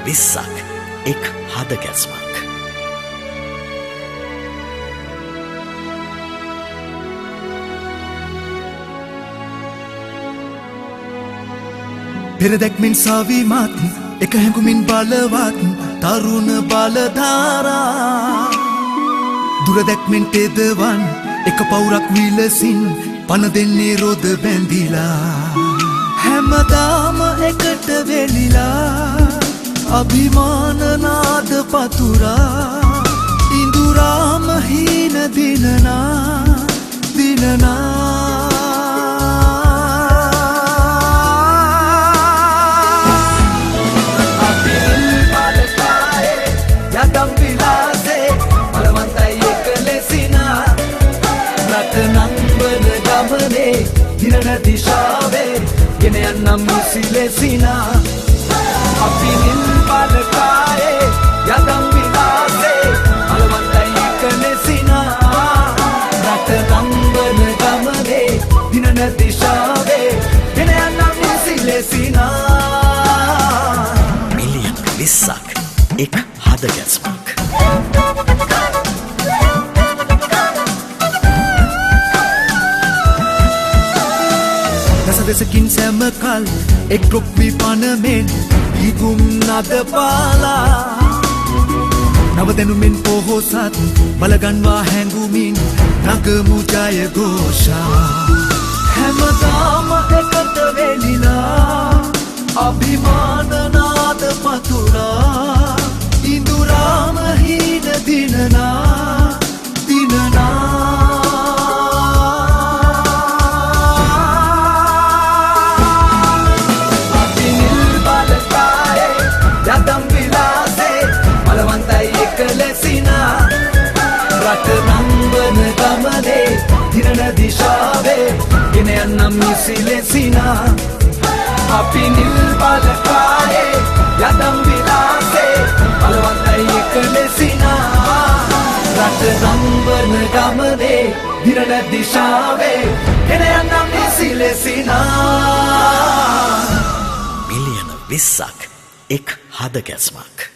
20ක් එක් හදගැස්මක්. පෙරදැක්මෙන් සාවිමත් එක හැඟුමින් බලවත් තරුණ බලධාරා දුරදැක්මෙන් තෙදවන් එක පවුරක් විලසින් පන දෙන්නේ රොද බැඳිලා හැමදාම එකට වෙලිලා අභිමානනාද පතුරා ඉඳුරාම හීන දිනනා දිනන දිශාවේ ගෙන යන්නම් සිලෙසිනා අපි නිල් බලකායේ යදම් විලාසේ අලවන්තයි කලෙසිනා රට නම්බන ගමනේ දිනන දිශාවේ ගෙන යන්නම් සිලෙසිනා මිලියන 20ක් එක් හදගැස්මක්. දෙසකින් සැමකල් එක් රොක් විපනමෙන් ඉගුම් නද පාලා නවදැනුමෙන් පොහොසත් බලගන්වා හැඟුමින් නගමු ජය ഘോഷා හැමදාම එකට වෙලිලා අභිමානනාද පතුරා ඉඳුරාම හීන දිනනා රට නම්බන ගමනේ දිනන දිශාවේ ගෙන යන්නම් සිලෙසිනා අපි නිල් බලකායේ යදම් විලාසේ බලවන්තයි එකලෙසිනා රට නම්බන ගමනේ දිනන දිශාවේ ගෙන යන්නම් සිලෙසිනා මිලියන 20ක් එක් හදගැස්මක්.